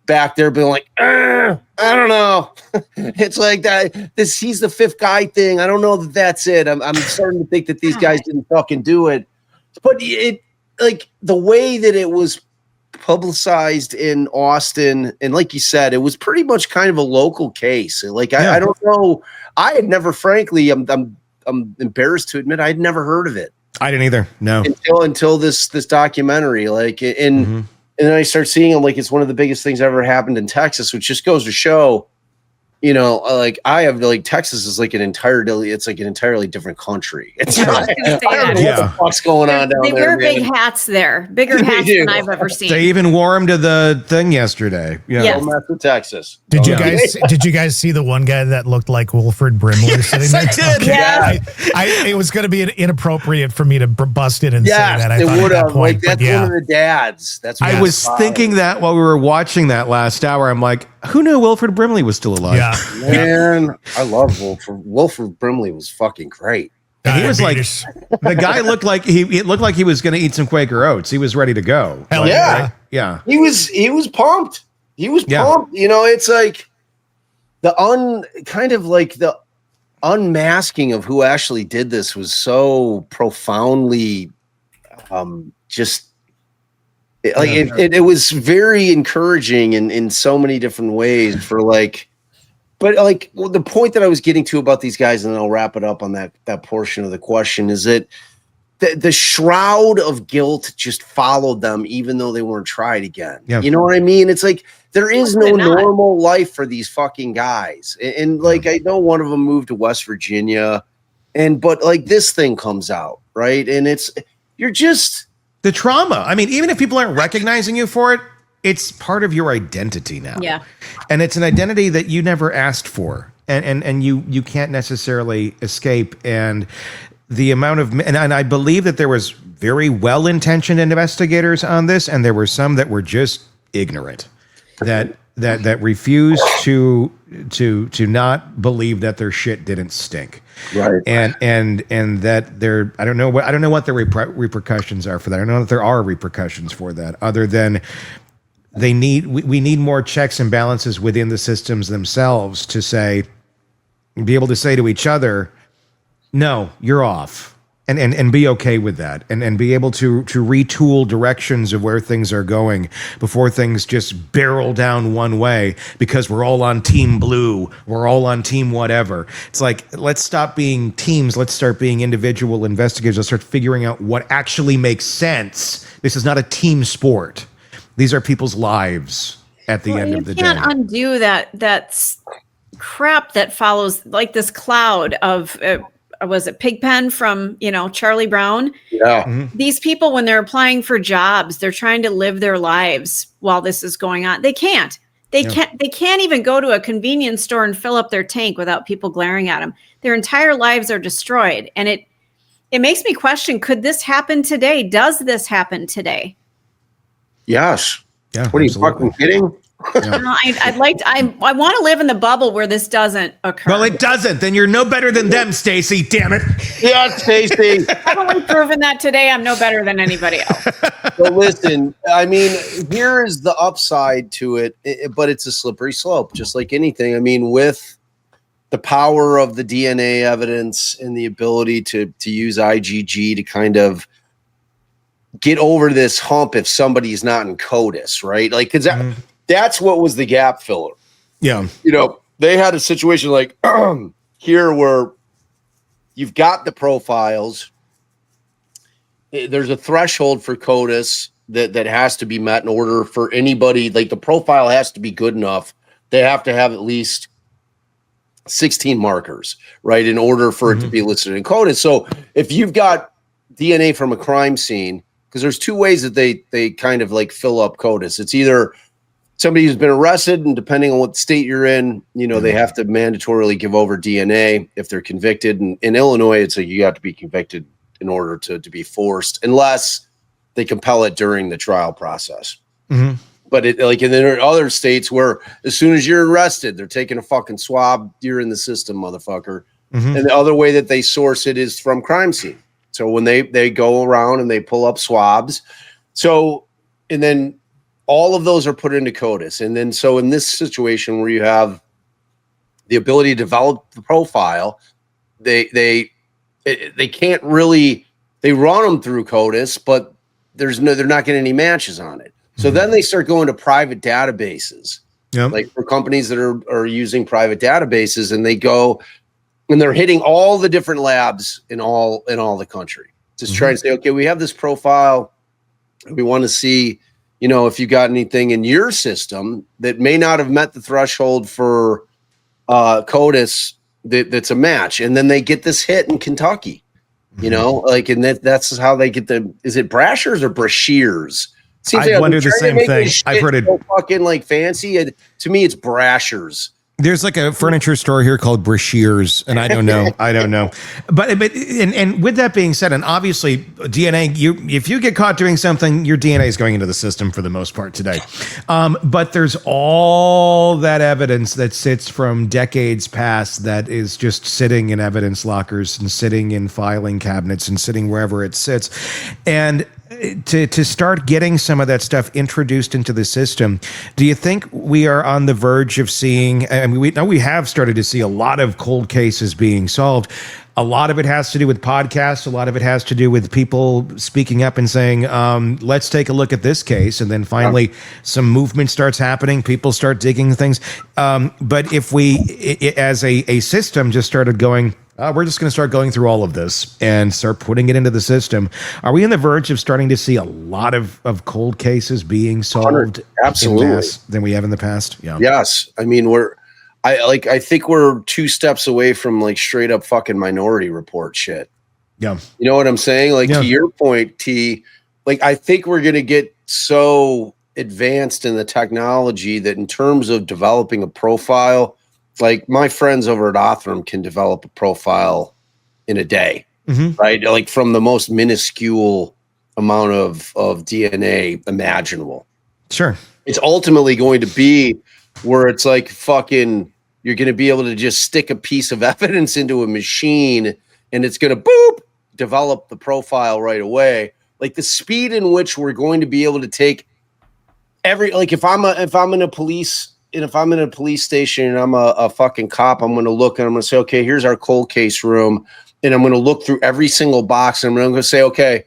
back there being like, I don't know. It's like that. He's the 5th guy thing. I don't know that that's it. I'm starting to think that these guys didn't fucking do it. But it, like the way that it was publicized in Austin, and like you said, it was pretty much kind of a local case. Like I don't know. I had never, frankly, I'm embarrassed to admit, I'd never heard of it. I didn't either. No. Until this documentary, like, and then I start seeing them like it's one of the biggest things ever happened in Texas, which just goes to show, like I have like Texas is like an entirely different country. It's Yeah, I not, was gonna say I don't that. know what the fuck's going on down They there. wear big man. hats there, bigger They hats do. than I've ever seen. They even wore him to the thing yesterday. Yeah. Yes. Don't mess with Texas. Did you Oh, guys did you guys see the one guy that looked like Wilford Brimley sitting there? I did. Okay. Yeah. It was going to be inappropriate for me to bust in and say Yes, that. I it thought at would that have. point, Like that's but yeah. one of the dads. That's what I was thinking that while we were watching that last hour. I'm like, who knew Wilford Brimley was still alive? Yeah. Man, I love Wilford. Wilford Brimley was fucking great. And he was like, Diabetes. the guy looked like it looked like he was going to eat some Quaker Oats. He was ready to go. Hell Like, yeah. right? Yeah. He was pumped. He was Yeah. pumped. It's like the unmasking of who actually did this was so profoundly it was very encouraging in so many different ways for like. But like the point that I was getting to about these guys, and then I'll wrap it up on that portion of the question, is that the shroud of guilt just followed them, even though they weren't tried again. Yeah. You know what I mean? It's like there is no They're not. normal life for these fucking guys. And like I know one of them moved to West Virginia, but like this thing comes out, right? And you're just The trauma. I mean, even if people aren't recognizing you for it, it's part of your identity now. Yeah. And it's an identity that you never asked for. And you can't necessarily escape. And the amount of, and I believe that there was very well-intentioned investigators on this, and there were some that were just ignorant, that refused to not believe that their shit didn't stink. right. And that there, I don't know what the repercussions are for that. I don't know if there are repercussions for that, other than we need more checks and balances within the systems themselves to be able to say to each other, no, you're off, and be okay with that, and be able to retool directions of where things are going before things just barrel down one way because we're all on team blue, we're all on team whatever. It's like, let's stop being teams, let's start being individual investigators, let's start figuring out what actually makes sense. This is not a team sport. These are people's lives at the end of the day. You can't undo that crap that follows, like this cloud of was it Pigpen from Charlie Brown? Yeah. Mm-hmm. These people, when they're applying for jobs, they're trying to live their lives while this is going on. They can't. They can't even go to a convenience store and fill up their tank without people glaring at them. Their entire lives are destroyed, and it makes me question: could this happen today? Does this happen today? Yes. Yeah, What are you absolutely. fucking kidding? I want to live in the bubble where this doesn't occur. Well, it doesn't. Then you're no better than them, Stacy. Damn it. Yeah, Stacy. Haven't we proven that today? I'm no better than anybody else. So listen, I mean, here is the upside to it, but it's a slippery slope, just like anything. I mean, with the power of the DNA evidence and the ability to use IgG to kind of get over this hump if somebody's not in CODIS, right? Like, because that's what was the gap filler. Yeah. They had a situation like here where you've got the profiles. There's a threshold for CODIS that has to be met in order for anybody, like the profile has to be good enough. They have to have at least 16 markers, right, in order for it to be listed in CODIS. So if you've got DNA from a crime scene, because there's two ways that they kind of like fill up CODIS. It's either somebody who's been arrested, and depending on what state you're in, they have to mandatorily give over DNA if they're convicted. And in Illinois, it's like you have to be convicted in order to be forced, unless they compel it during the trial process. But and then there are other states where as soon as you're arrested, they're taking a fucking swab. You're in the system, motherfucker. And the other way that they source it is from crime scene. So when they go around and they pull up swabs. So, and then all of those are put into CODIS. And then, so in this situation where you have the ability to develop the profile, they can't really, they run them through CODIS, but they're not getting any matches on it. So then they start going to private databases, like for companies that are using private databases, and they go and they're hitting all the different labs in all the country. Just trying to say, okay, we have this profile. We want to see, if you got anything in your system that may not have met the threshold for CODIS that's a match. And then they get this hit in Kentucky, and that's how they get is it Brashers or Brashears? I wonder the same thing. I've heard it so fucking like fancy. And to me, it's Brashers. There's like a furniture store here called Brashears, and I don't know. But and with that being said, and obviously DNA, if you get caught doing something, your DNA is going into the system for the most part today. But there's all that evidence that sits from decades past that is just sitting in evidence lockers and sitting in filing cabinets and sitting wherever it sits. And to start getting some of that stuff introduced into the system, do you think we are on the verge of seeing, I mean, we have started to see a lot of cold cases being solved. A lot of it has to do with podcasts. A lot of it has to do with people speaking up and saying, let's take a look at this case. And then finally some movement starts happening. People start digging things. But if we, as a system, just started going, we're just going to start going through all of this and start putting it into the system, are we on the verge of starting to see a lot of cold cases being solved absolutely in mass than we have in the past? Yeah. Yes. I mean, I think we're 2 steps away from like straight up fucking Minority Report shit. Yeah. You know what I'm saying? Like to your point, T, like I think we're going to get so advanced in the technology that in terms of developing a profile, like my friends over at Othram can develop a profile in a day, right? Like from the most minuscule amount of DNA imaginable. Sure. It's ultimately going to be where it's like fucking, you're going to be able to just stick a piece of evidence into a machine and it's going to develop the profile right away. Like the speed in which we're going to be able to take if I'm in a police station and I'm a fucking cop, I'm going to look and I'm going to say, okay, here's our cold case room. And I'm going to look through every single box and I'm going to say, okay,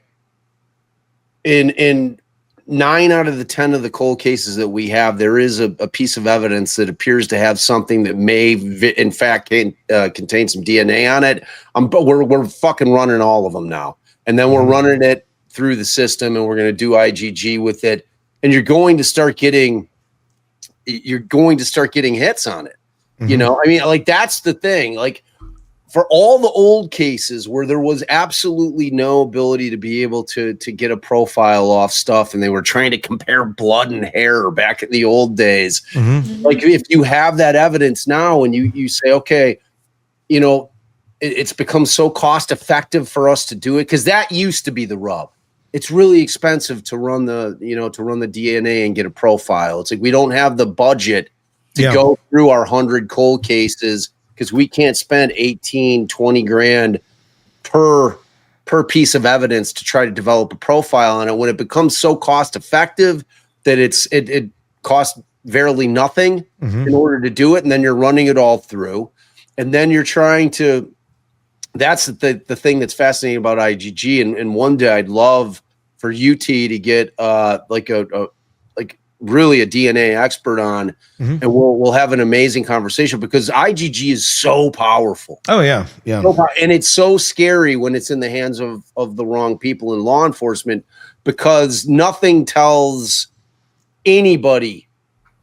in 9 out of the 10 of the cold cases that we have, there is a piece of evidence that appears to have something that may, in fact, contain some DNA on it. But we're fucking running all of them now. And then we're running it through the system and we're going to do IgG with it. And you're going to start getting hits on it. I mean, like that's the thing. Like for all the old cases where there was absolutely no ability to be able to get a profile off stuff, and they were trying to compare blood and hair back in the old days. Like if you have that evidence now and you say, okay, it's become so cost effective for us to do it, because that used to be the rub. It's really expensive to run the DNA and get a profile. It's like we don't have the budget to go through our 100 cold cases because we can't spend 18, 20 grand per piece of evidence to try to develop a profile on it. When it becomes so cost effective that it costs verily nothing in order to do it, and then you're running it all through, and then you're trying to. That's the thing that's fascinating about IgG. And one day I'd love for UT to get like really a DNA expert on, and we'll have an amazing conversation because IgG is so powerful. Oh yeah, yeah. And it's so scary when it's in the hands of the wrong people in law enforcement, because nothing tells anybody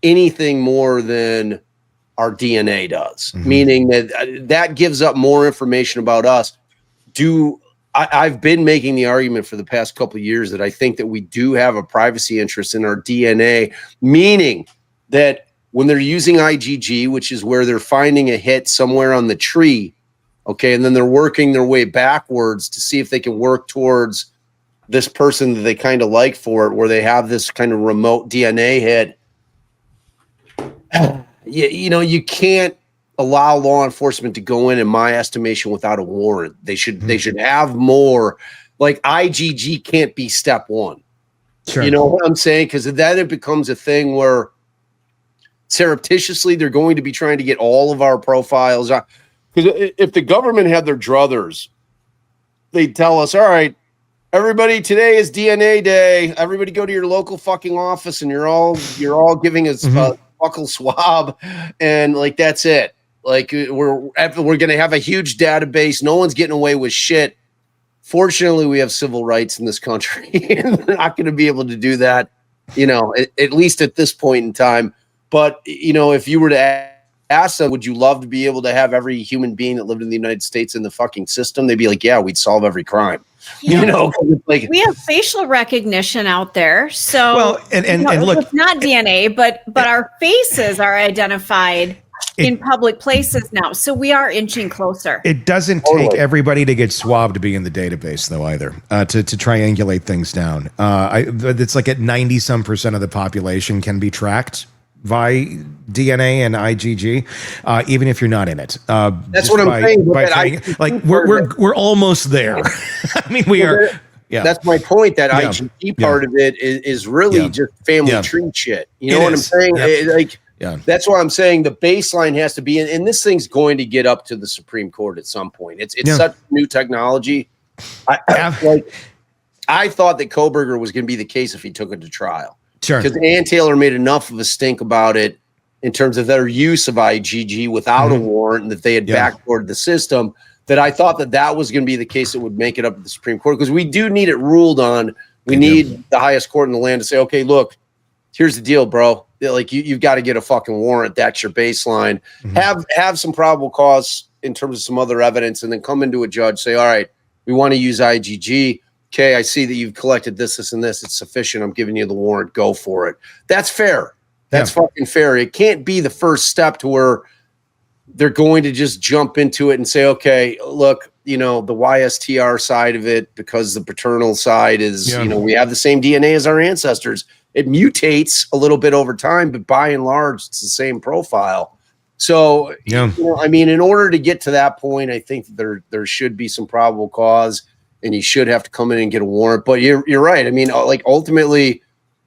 anything more than our DNA does, meaning that gives up more information about us. I've been making the argument for the past couple of years that I think that we do have a privacy interest in our DNA, meaning that when they're using IgG, which is where they're finding a hit somewhere on the tree, okay, and then they're working their way backwards to see if they can work towards this person that they kind of like for it, where they have this kind of remote DNA hit. You can't allow law enforcement to go in my estimation, without a warrant. They should have more. Like, IgG can't be step one. Sure. You know what I'm saying? Because then it becomes a thing where surreptitiously they're going to be trying to get all of our profiles. Because if the government had their druthers, they'd tell us, all right, everybody, today is DNA day. Everybody go to your local fucking office, and you're all giving us a buccal swab, and like, that's it. Like, we're going to have a huge database. No one's getting away with shit. Fortunately, we have civil rights in this country, and they're not going to be able to do that, at least at this point in time. But, if you were to ask them, would you love to be able to have every human being that lived in the United States in the fucking system? They'd be like, yeah, we'd solve every crime. Yeah. Like, we have facial recognition out there. So, and look, it's not DNA, but our faces are identified in public places now. So we are inching closer. It doesn't take everybody to get swabbed to be in the database, though, either, to triangulate things down. It's like at 90% of the population can be tracked by DNA and IgG, even if you're not in it. That's what I'm saying. We're almost there. I mean, we are. Yeah. That's my point. That IgG part of it is really just family tree shit. You know what I'm saying? That's why I'm saying the baseline has to be, and this thing's going to get up to the Supreme Court at some point. It's such new technology. I thought that Kohberger was going to be the case if he took it to trial. Sure. Because Ann Taylor made enough of a stink about it in terms of their use of IgG without a warrant, and that they had backdoored the system, that I thought that was going to be the case that would make it up to the Supreme Court, because we do need it ruled on. We need the highest court in the land to say, okay, look, here's the deal, bro. Like, you've got to get a fucking warrant. That's your baseline. Have some probable cause in terms of some other evidence, and then come into a judge, say, all right, we want to use IgG. Okay, I see that you've collected this, this, and this. It's sufficient. I'm giving you the warrant. Go for it. That's fair. That's fucking fair. It can't be the first step to where they're going to just jump into it and say, okay, look, the YSTR side of it, because the paternal side is, we have the same DNA as our ancestors. It mutates a little bit over time, but by and large, it's the same profile. So, in order to get to that point, I think there should be some probable cause, and you should have to come in and get a warrant. But you're right. I mean, like, ultimately,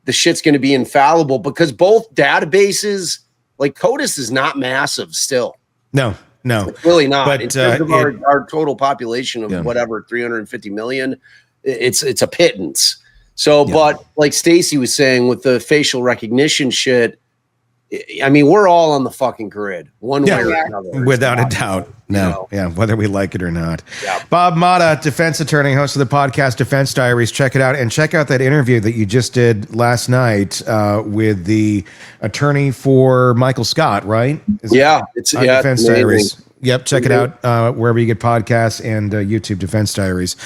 the shit's going to be infallible, because both databases, like, CODIS is not massive still. No. It's really not. But in terms of our total population of whatever, 350 million, it's a pittance. So, but like Stacey was saying, with the facial recognition shit, I mean, we're all on the fucking grid, one way or another. Without a doubt. No. Yeah, whether we like it or not. Yeah. Bob Motta, defense attorney, host of the podcast Defense Diaries. Check it out. And check out that interview that you just did last night with the attorney for Michael Scott, right? It's Defense Diaries. Yep, check it out wherever you get podcasts and YouTube, Defense Diaries.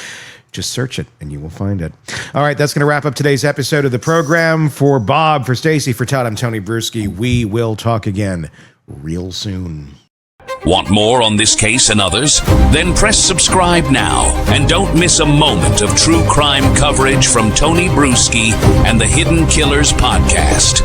Just search it and you will find it. All right, that's going to wrap up today's episode of the program. For Bob, for Stacey, for Todd, I'm Tony Brueski. We will talk again real soon. Want more on this case and others? Then press subscribe now and don't miss a moment of true crime coverage from Tony Brueski and the Hidden Killers podcast.